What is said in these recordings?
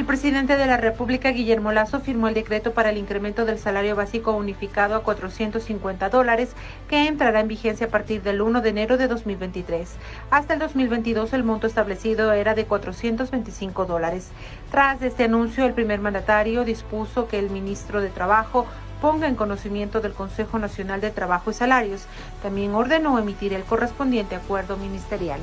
El presidente de la República, Guillermo Lasso, firmó el decreto para el incremento del salario básico unificado a $450, que entrará en vigencia a partir del 1 de enero de 2023. Hasta el 2022, el monto establecido era de $425. Tras este anuncio, el primer mandatario dispuso que el ministro de Trabajo ponga en conocimiento del Consejo Nacional de Trabajo y Salarios. También ordenó emitir el correspondiente acuerdo ministerial.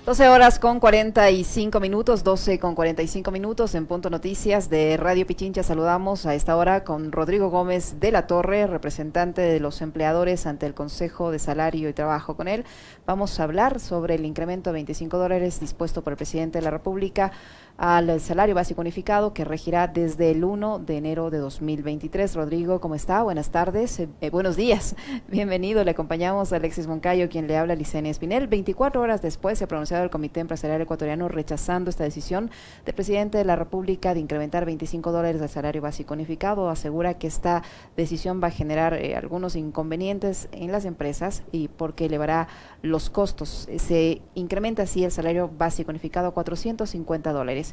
Doce horas con 45 minutos, 12 con 45 minutos en Punto Noticias de Radio Pichincha. Saludamos a esta hora con Rodrigo Gómez de la Torre, representante de los empleadores ante el Consejo de Salario y Trabajo. Con él vamos a hablar sobre el incremento de $25 dispuesto por el presidente de la República al salario básico unificado, que regirá desde el 1 de enero de 2023. Rodrigo, ¿cómo está? Buenas tardes, buenos días, bienvenido. Le acompañamos a Alexis Moncayo, quien le habla, Licenia Espinel. 24 horas después se ha pronunciado el Comité Empresarial Ecuatoriano rechazando esta decisión del presidente de la República de incrementar $25 del salario básico unificado. Asegura que esta decisión va a generar algunos inconvenientes en las empresas y porque elevará los costos. Se incrementa así el salario básico unificado a $450.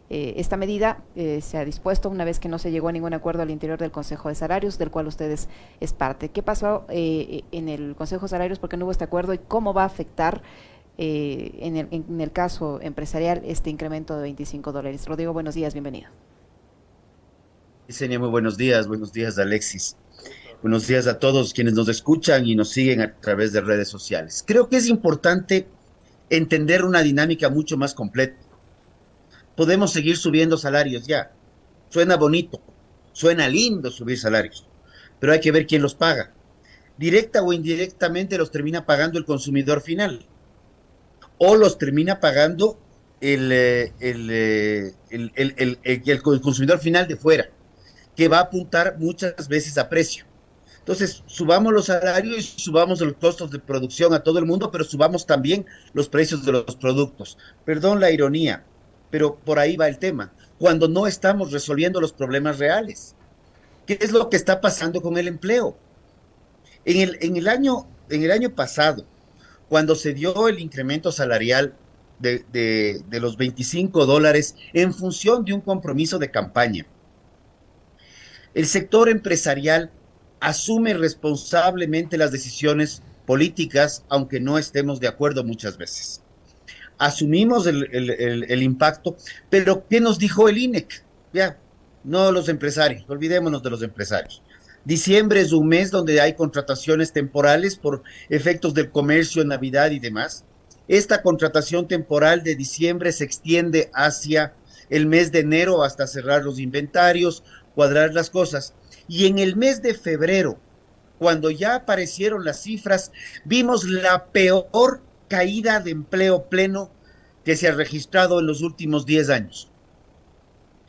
Esta medida se ha dispuesto una vez que no se llegó a ningún acuerdo al interior del Consejo de Salarios, del cual ustedes es parte. ¿Qué pasó en el Consejo de Salarios? ¿Por qué no hubo este acuerdo? ¿Y cómo va a afectar en el caso empresarial este incremento de $25? Rodrigo, buenos días, bienvenido. Yesenia, muy buenos días Alexis. Buenos días a todos quienes nos escuchan y nos siguen a través de redes sociales. Creo que es importante entender una dinámica mucho más completa. Podemos seguir subiendo salarios ya. Suena bonito, suena lindo subir salarios, pero hay que ver quién los paga. Directa o indirectamente los termina pagando el consumidor final, o los termina pagando el consumidor final de fuera, que va a apuntar muchas veces a precio. Entonces, subamos los salarios y subamos los costos de producción a todo el mundo, pero subamos también los precios de los productos. Perdón la ironía, pero por ahí va el tema. Cuando no estamos resolviendo los problemas reales. ¿Qué es lo que está pasando con el empleo? En el año pasado, cuando se dio el incremento salarial de los $25 en función de un compromiso de campaña, el sector empresarial asume responsablemente las decisiones políticas, aunque no estemos de acuerdo muchas veces. Asumimos el impacto, pero ¿qué nos dijo el INEC? Ya, no los empresarios, olvidémonos de los empresarios. Diciembre es un mes donde hay contrataciones temporales por efectos del comercio, Navidad y demás. Esta contratación temporal de diciembre se extiende hacia el mes de enero hasta cerrar los inventarios, cuadrar las cosas. Y en el mes de febrero, cuando ya aparecieron las cifras, vimos la peor caída de empleo pleno que se ha registrado en los últimos 10 años.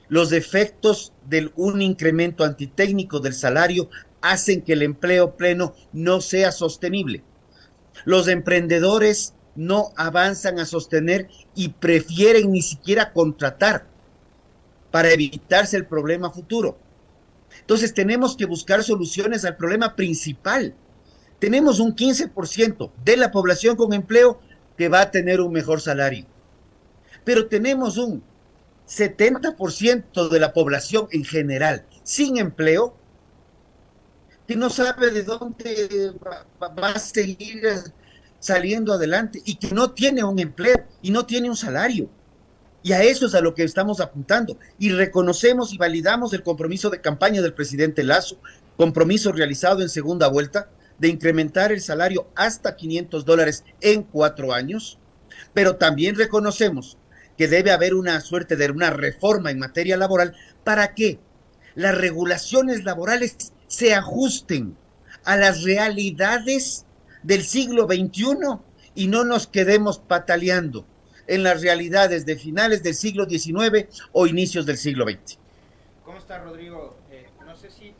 Los efectos de un incremento antitécnico del salario hacen que el empleo pleno no sea sostenible. Los emprendedores no avanzan a sostener y prefieren ni siquiera contratar para evitarse el problema futuro. Entonces tenemos que buscar soluciones al problema principal. Tenemos un 15% de la población con empleo que va a tener un mejor salario, pero tenemos un 70% de la población en general sin empleo que no sabe de dónde va a seguir saliendo adelante y que no tiene un empleo y no tiene un salario. Y a eso es a lo que estamos apuntando. Y reconocemos y validamos el compromiso de campaña del presidente Lasso, compromiso realizado en segunda vuelta, de incrementar el salario hasta $500 en 4 años, pero también reconocemos que debe haber una suerte de una reforma en materia laboral para que las regulaciones laborales se ajusten a las realidades del siglo XXI y no nos quedemos pataleando en las realidades de finales del siglo XIX o inicios del siglo XX. ¿Cómo está, Rodrigo? No sé si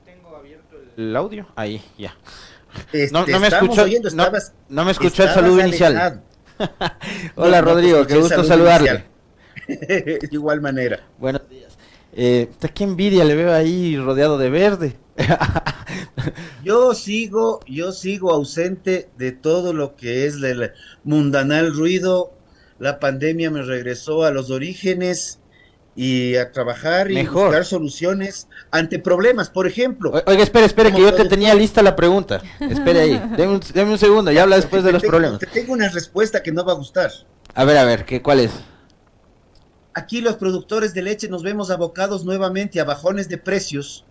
tengo abierto el audio. Ahí, ya. No me escuchó, no me escuchó el saludo inicial. Hola No, Rodrigo, pues, qué gusto salud saludarle. inicial. De igual manera. Buenos días. Qué envidia le veo ahí rodeado de verde. Yo sigo ausente de todo lo que es el mundanal ruido. La pandemia me regresó a los orígenes y a trabajar y buscar Mejor. soluciones ante problemas. Por ejemplo, Oiga, espere, que como yo te tenía productor, lista la pregunta. Espere ahí, deme un segundo, ya habla porque después de los problemas. te tengo una respuesta que no va a gustar. A ver, ¿cuál es? Aquí los productores de leche nos vemos abocados nuevamente a bajones de precios,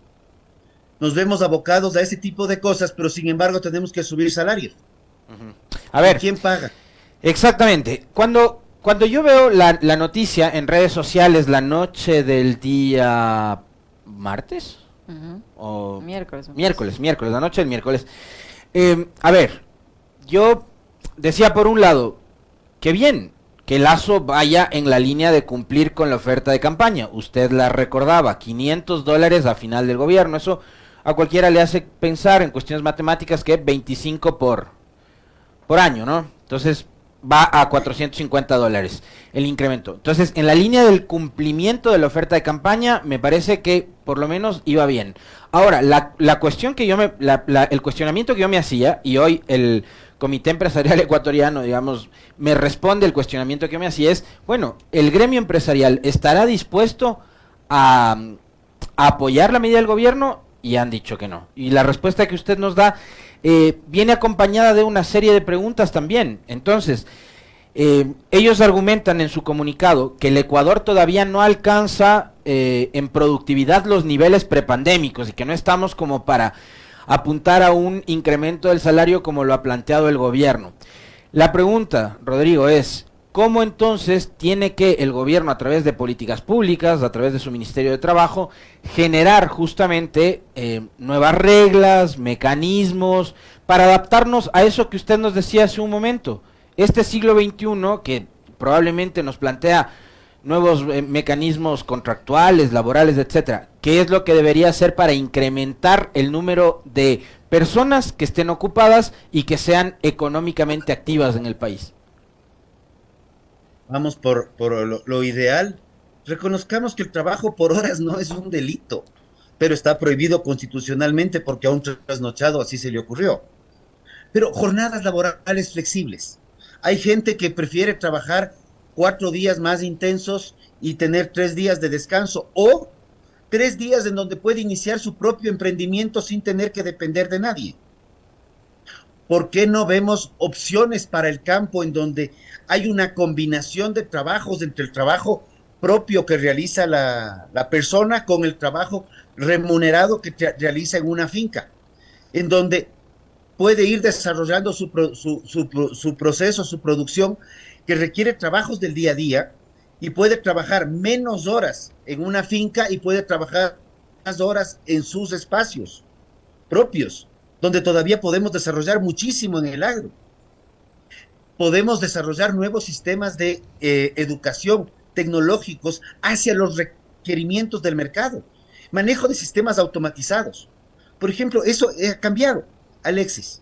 nos vemos abocados a ese tipo de cosas, pero sin embargo tenemos que subir salarios. A ¿Y ver, quién paga? exactamente. Cuando yo veo la noticia en redes sociales la noche del día martes Ujú. o Miércoles. miércoles, la noche del miércoles. A ver, yo decía por un lado, que bien, que Lazo vaya en la línea de cumplir con la oferta de campaña. Usted la recordaba, $500 a final del gobierno. Eso a cualquiera le hace pensar en cuestiones matemáticas que 25 por año, ¿no? Entonces va a $450 el incremento. Entonces, en la línea del cumplimiento de la oferta de campaña, me parece que por lo menos iba bien. Ahora, la cuestión que el cuestionamiento que yo me hacía, y hoy el Comité Empresarial Ecuatoriano, digamos, me responde el cuestionamiento que yo me hacía es, bueno, ¿el gremio empresarial estará dispuesto a apoyar la medida del gobierno? Y han dicho que no. Y la respuesta que usted nos da viene acompañada de una serie de preguntas también. Entonces, ellos argumentan en su comunicado que el Ecuador todavía no alcanza en productividad los niveles prepandémicos y que no estamos como para apuntar a un incremento del salario como lo ha planteado el gobierno. La pregunta, Rodrigo, es ¿cómo entonces tiene que el gobierno, a través de políticas públicas, a través de su Ministerio de Trabajo, generar justamente nuevas reglas, mecanismos, para adaptarnos a eso que usted nos decía hace un momento? Este siglo XXI, que probablemente nos plantea nuevos mecanismos contractuales, laborales, etcétera, ¿qué es lo que debería hacer para incrementar el número de personas que estén ocupadas y que sean económicamente activas en el país? Vamos por lo ideal. Reconozcamos que el trabajo por horas no es un delito, pero está prohibido constitucionalmente porque a un trasnochado así se le ocurrió. Pero jornadas laborales flexibles. Hay gente que prefiere trabajar 4 días más intensos y tener 3 días de descanso, o 3 días en donde puede iniciar su propio emprendimiento sin tener que depender de nadie. ¿Por qué no vemos opciones para el campo en donde hay una combinación de trabajos entre el trabajo propio que realiza la persona con el trabajo remunerado que realiza en una finca, en donde puede ir desarrollando su proceso, su producción, que requiere trabajos del día a día, y puede trabajar menos horas en una finca y puede trabajar más horas en sus espacios propios, donde todavía podemos desarrollar muchísimo en el agro? Podemos desarrollar nuevos sistemas de educación tecnológicos hacia los requerimientos del mercado. Manejo de sistemas automatizados. Por ejemplo, eso ha cambiado. Alexis,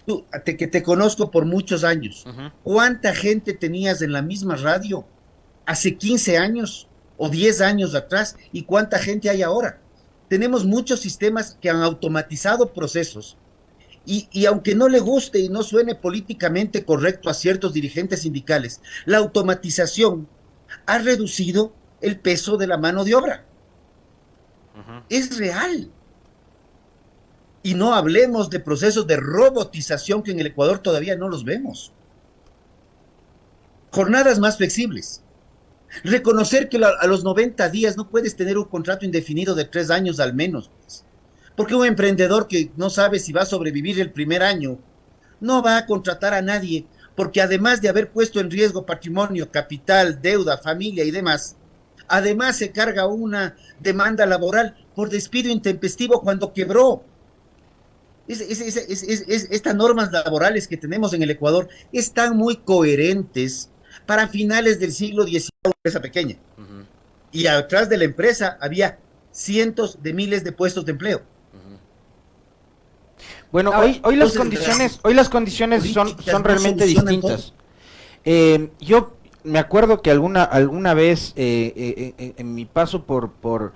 tú, que te conozco por muchos años, ¿cuánta gente tenías en la misma radio hace 15 años o 10 años atrás y cuánta gente hay ahora? Tenemos muchos sistemas que han automatizado procesos y aunque no le guste y no suene políticamente correcto a ciertos dirigentes sindicales, la automatización ha reducido el peso de la mano de obra. Es real. Y no hablemos de procesos de robotización que en el Ecuador todavía no los vemos. Jornadas más flexibles. Reconocer que a los 90 días no puedes tener un contrato indefinido de 3 años al menos. Porque un emprendedor que no sabe si va a sobrevivir el primer año no va a contratar a nadie, porque además de haber puesto en riesgo patrimonio, capital, deuda, familia y demás, además se carga una demanda laboral por despido intempestivo cuando quebró. Estas normas laborales que tenemos en el Ecuador están muy coherentes para finales del siglo XIX, una empresa pequeña. Y atrás de la empresa había cientos de miles de puestos de empleo. Bueno, hoy las condiciones son realmente distintas. Yo me acuerdo que alguna vez en mi paso por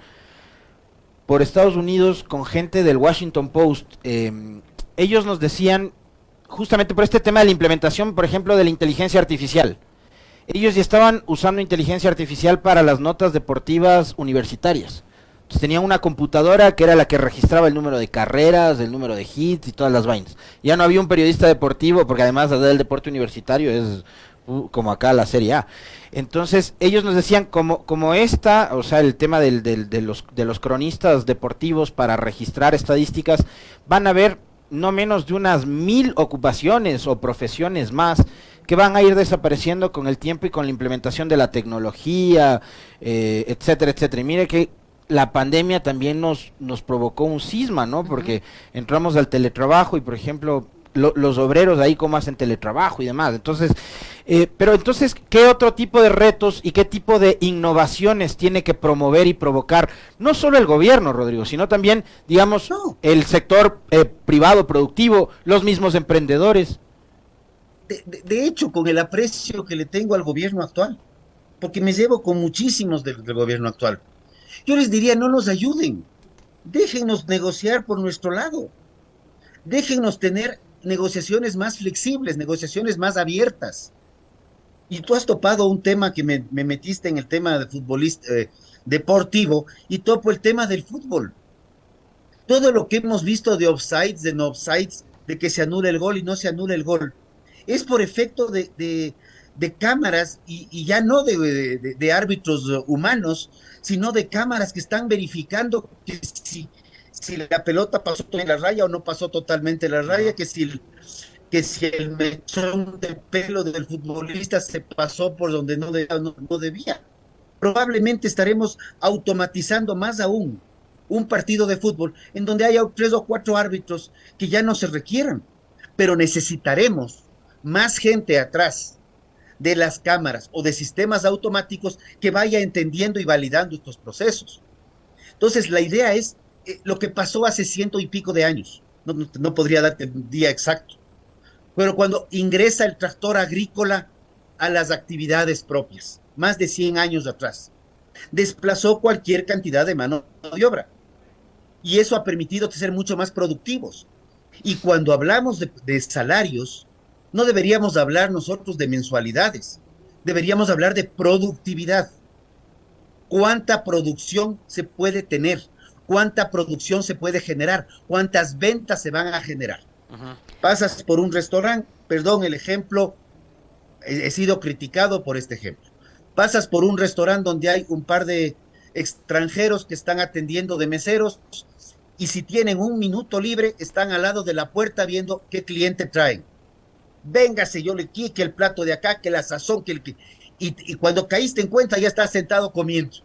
Estados Unidos con gente del Washington Post, ellos nos decían, justamente por este tema de la implementación, por ejemplo, de la inteligencia artificial. Ellos ya estaban usando inteligencia artificial para las notas deportivas universitarias. Entonces tenían una computadora que era la que registraba el número de carreras, el número de hits y todas las vainas. Ya no había un periodista deportivo, porque además del deporte universitario es como acá la Serie A. Entonces ellos nos decían como esta, o sea, el tema de los cronistas deportivos para registrar estadísticas, van a haber no menos de unas 1000 ocupaciones o profesiones más que van a ir desapareciendo con el tiempo y con la implementación de la tecnología, etcétera, etcétera. Y mire que la pandemia también nos provocó un cisma, ¿no? Porque entramos al teletrabajo y, por ejemplo, los obreros de ahí cómo hacen teletrabajo y demás. Entonces, pero entonces, ¿qué otro tipo de retos y qué tipo de innovaciones tiene que promover y provocar no solo el gobierno, Rodrigo, sino también, digamos, el sector privado productivo, los mismos emprendedores? De hecho, con el aprecio que le tengo al gobierno actual, porque me llevo con muchísimos del gobierno actual, yo les diría, no nos ayuden, déjennos negociar por nuestro lado, déjennos tener negociaciones más flexibles, negociaciones más abiertas. Y tú has topado un tema que me metiste en el tema de futbolista deportivo, y topo el tema del fútbol. Todo lo que hemos visto de offsides, de no offsides, de que se anula el gol y no se anula el gol, es por efecto de cámaras y ya no de árbitros humanos, sino de cámaras que están verificando que si la pelota pasó en la raya o no pasó totalmente la raya, que si el mechón de pelo del futbolista se pasó por donde no debía. Probablemente estaremos automatizando más aún un partido de fútbol en donde haya 3 o 4 árbitros que ya no se requieran, pero necesitaremos más gente atrás de las cámaras o de sistemas automáticos que vaya entendiendo y validando estos procesos. Entonces, la idea es lo que pasó hace 100 y pico de años. No podría darte un día exacto, pero cuando ingresa el tractor agrícola a las actividades propias, más de 100 años atrás, desplazó cualquier cantidad de mano de obra. Y eso ha permitido ser mucho más productivos. Y cuando hablamos de salarios, no deberíamos hablar nosotros de mensualidades, deberíamos hablar de productividad. ¿Cuánta producción se puede tener? ¿Cuánta producción se puede generar? ¿Cuántas ventas se van a generar? Pasas por un restaurante, perdón el ejemplo, he sido criticado por este ejemplo. Pasas por un restaurante donde hay un par de extranjeros que están atendiendo de meseros, y si tienen un minuto libre, están al lado de la puerta viendo qué cliente traen. Véngase, yo le quique el plato de acá, que la sazón, y cuando caíste en cuenta ya estás sentado comiendo.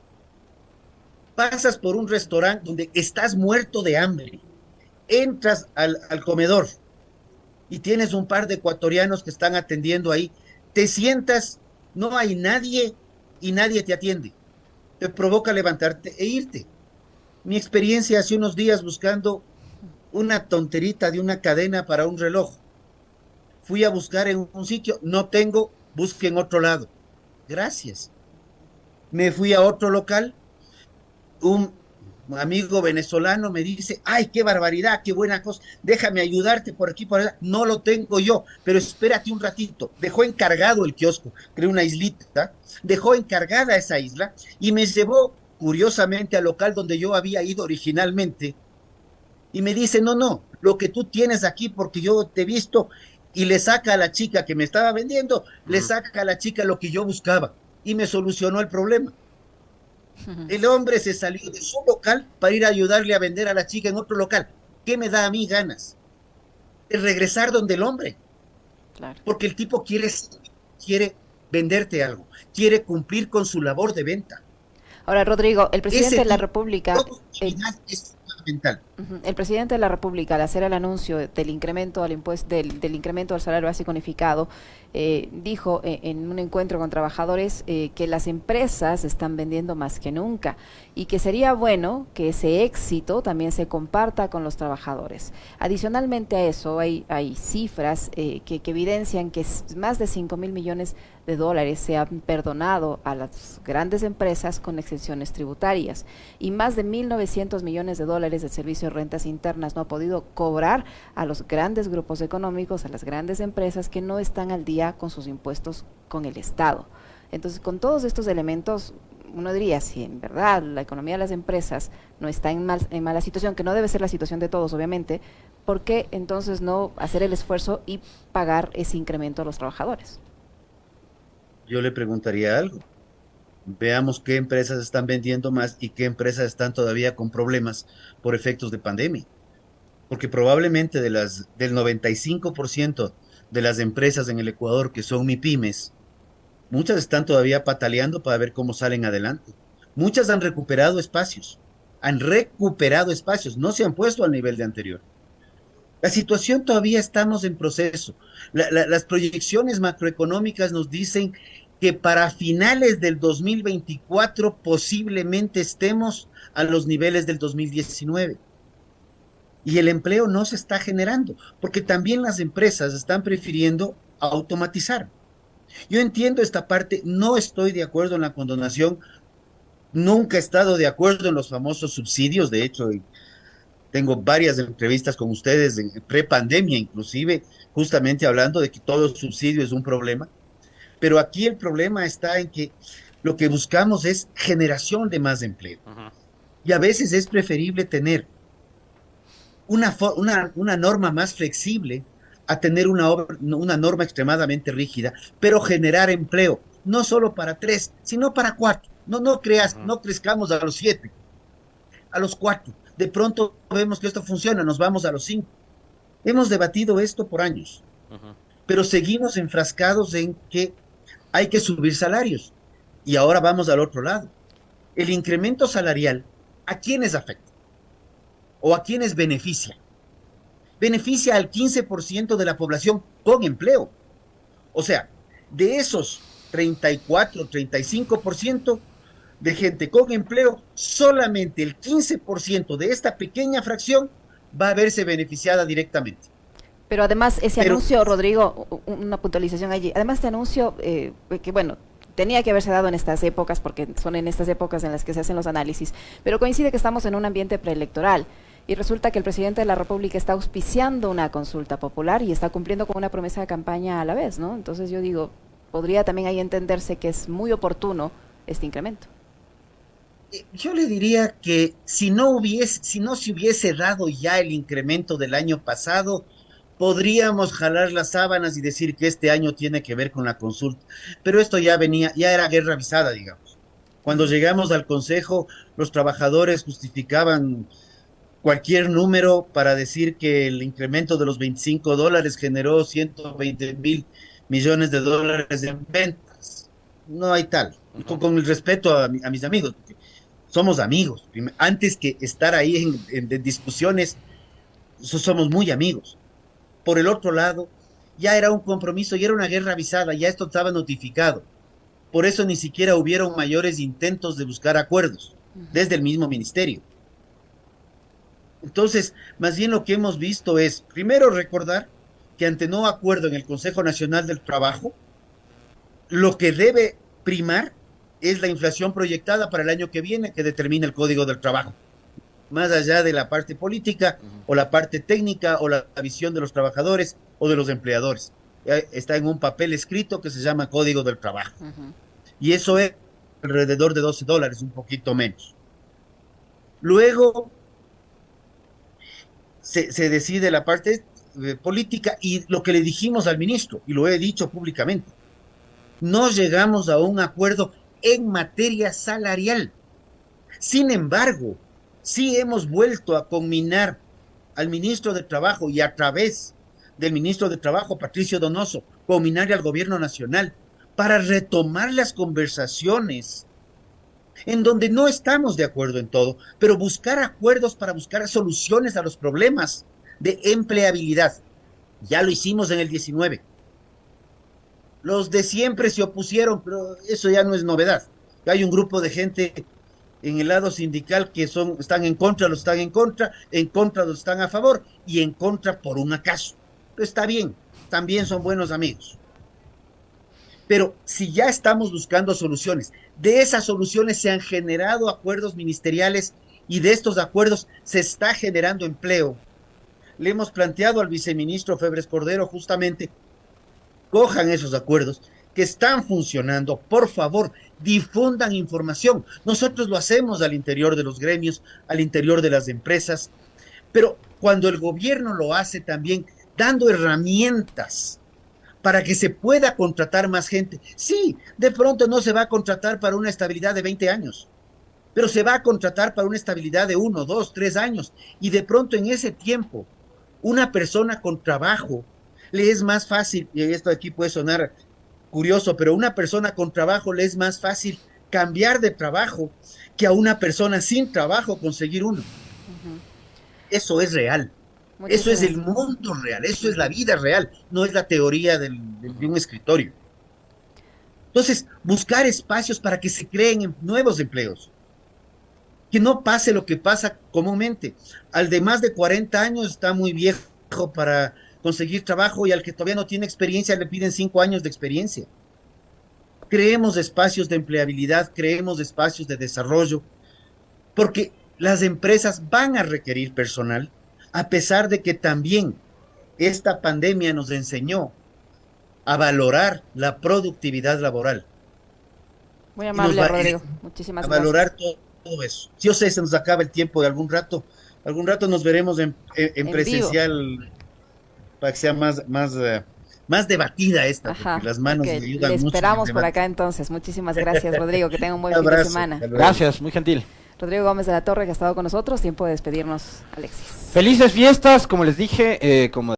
Pasas por un restaurante donde estás muerto de hambre, entras al comedor y tienes un par de ecuatorianos que están atendiendo ahí, te sientas, no hay nadie y nadie te atiende, te provoca levantarte e irte. Mi experiencia hace unos días buscando una tonterita de una cadena para un reloj, fui a buscar en un sitio, no tengo, busque en otro lado, gracias. Me fui a otro local, un amigo venezolano me dice, ay, qué barbaridad, qué buena cosa, déjame ayudarte por aquí, por allá. No lo tengo yo, pero espérate un ratito. Dejó encargado el kiosco, creó una islita, dejó encargada esa isla y me llevó curiosamente al local donde yo había ido originalmente, y me dice, no, lo que tú tienes aquí, porque yo te he visto, y le saca a la chica que me estaba vendiendo, le saca a la chica lo que yo buscaba, y me solucionó el problema. El hombre se salió de su local para ir a ayudarle a vender a la chica en otro local. ¿Qué me da a mí ganas? De regresar donde el hombre. Claro. Porque el tipo quiere venderte algo, quiere cumplir con su labor de venta. Ahora, Rodrigo, el presidente Ese de la tipo República... productividad es fundamental. Ujú. El presidente de la República, al hacer el anuncio del incremento al impuesto, del incremento del salario básico unificado, dijo en un encuentro con trabajadores que las empresas están vendiendo más que nunca y que sería bueno que ese éxito también se comparta con los trabajadores. Adicionalmente a eso, hay cifras que evidencian que más de 5.000 millones de dólares se han perdonado a las grandes empresas con exenciones tributarias y más de 1.900 millones de dólares del servicio de rentas internas no ha podido cobrar a los grandes grupos económicos, a las grandes empresas que no están al día con sus impuestos con el Estado. Entonces, con todos estos elementos, uno diría, si en verdad la economía de las empresas no está en mala situación, que no debe ser la situación de todos, obviamente, ¿por qué entonces no hacer el esfuerzo y pagar ese incremento a los trabajadores? Yo le preguntaría algo. Veamos qué empresas están vendiendo más y qué empresas están todavía con problemas por efectos de pandemia. Porque probablemente del 95% de las empresas en el Ecuador que son MIPYMES, muchas están todavía pataleando para ver cómo salen adelante. Muchas han recuperado espacios, no se han puesto al nivel de anterior. La situación todavía estamos en proceso. Las proyecciones macroeconómicas nos dicen que para finales del 2024 posiblemente estemos a los niveles del 2019. Y el empleo no se está generando, porque también las empresas están prefiriendo automatizar. Yo entiendo esta parte, no estoy de acuerdo en la condonación, nunca he estado de acuerdo en los famosos subsidios, de hecho, tengo varias entrevistas con ustedes en prepandemia, inclusive, justamente hablando de que todo subsidio es un problema. Pero aquí el problema está en que lo que buscamos es generación de más empleo. Ajá. Y a veces es preferible tener una norma más flexible a tener una norma extremadamente rígida, pero generar empleo, no solo para 3, sino para 4. No crezcamos a los 7, a los 4. De pronto vemos que esto funciona, nos vamos a los 5. Hemos debatido esto por años, pero seguimos enfrascados en que hay que subir salarios. Y ahora vamos al otro lado. El incremento salarial, ¿a quiénes afecta? ¿O a quiénes beneficia? Beneficia al 15% de la población con empleo. O sea, de esos 34, 35% de gente con empleo, solamente el 15% de esta pequeña fracción va a verse beneficiada directamente. Pero además ese Pero, anuncio, Rodrigo, una puntualización allí, además este anuncio, que bueno, tenía que haberse dado en estas épocas, porque son en estas épocas en las que se hacen los análisis, pero coincide que estamos en un ambiente preelectoral y resulta que el presidente de la República está auspiciando una consulta popular y está cumpliendo con una promesa de campaña a la vez, ¿no? Entonces yo digo, podría también ahí entenderse que es muy oportuno este incremento. yo le diría que si no se hubiese dado ya el incremento del año pasado, podríamos jalar las sábanas y decir que este año tiene que ver con la consulta. Pero esto ya era guerra avisada, digamos. Cuando llegamos al Consejo, los trabajadores justificaban cualquier número para decir que el incremento de los $25 generó 120.000 millones de dólares en ventas. No hay tal. Con el respeto a mis amigos, porque somos amigos. Antes que estar ahí en discusiones, somos muy amigos. Por el otro lado, ya era un compromiso, ya era una guerra avisada, ya esto estaba notificado. Por eso ni siquiera hubieron mayores intentos de buscar acuerdos desde el mismo ministerio. Entonces, más bien lo que hemos visto es, primero, recordar que ante no acuerdo en el Consejo Nacional del Trabajo, lo que debe primar es la inflación proyectada para el año que viene que determina el Código del Trabajo, más allá de la parte política o la parte técnica o la visión de los trabajadores o de los empleadores. Está en un papel escrito que se llama Código del Trabajo. Y eso es alrededor de $12, un poquito menos. Luego se decide la parte política y lo que le dijimos al ministro, y lo he dicho públicamente, no llegamos a un acuerdo en materia salarial. Sin embargo, sí hemos vuelto a conminar al ministro de Trabajo y a través del ministro de Trabajo, Patricio Donoso, conminarle al gobierno nacional para retomar las conversaciones en donde no estamos de acuerdo en todo, pero buscar acuerdos para buscar soluciones a los problemas de empleabilidad. Ya lo hicimos en el 19. Los de siempre se opusieron, pero eso ya no es novedad. Hay un grupo de gente en el lado sindical que están en contra, los están en contra los están a favor, y en contra por un acaso. Pero está bien, también son buenos amigos. Pero si ya estamos buscando soluciones, de esas soluciones se han generado acuerdos ministeriales y de estos acuerdos se está generando empleo. Le hemos planteado al viceministro Febres Cordero justamente, cojan esos acuerdos que están funcionando, por favor, difundan información. Nosotros lo hacemos al interior de los gremios, al interior de las empresas, pero cuando el gobierno lo hace también dando herramientas para que se pueda contratar más gente. Sí, de pronto no se va a contratar para una estabilidad de 20 años, pero se va a contratar para una estabilidad de 1, 2, 3 años, y de pronto en ese tiempo, una persona con trabajo le es más fácil, y esto aquí puede sonar curioso, pero a una persona con trabajo le es más fácil cambiar de trabajo que a una persona sin trabajo conseguir uno. Eso es real. Eso es el mundo real, eso es la vida real, no es la teoría de un escritorio. Entonces, buscar espacios para que se creen nuevos empleos. Que no pase lo que pasa comúnmente. Al de más de 40 años está muy viejo para conseguir trabajo, y al que todavía no tiene experiencia le piden 5 años de experiencia. Creemos espacios de empleabilidad, creemos espacios de desarrollo, porque las empresas van a requerir personal, a pesar de que también esta pandemia nos enseñó a valorar la productividad laboral. Muy amable, Rodrigo. Muchísimas gracias. A valorar todo eso. Si yo sé, se nos acaba el tiempo de algún rato nos veremos en presencial vivo, para que sea más debatida esta. Ajá, las manos okay, me ayudan le mucho. Esperamos por acá entonces. Muchísimas gracias, Rodrigo. Que tenga un buen fin de semana. Gracias, muy gentil. Rodrigo Gómez de la Torre, que ha estado con nosotros. Tiempo de despedirnos, Alexis. Felices fiestas, como les dije, como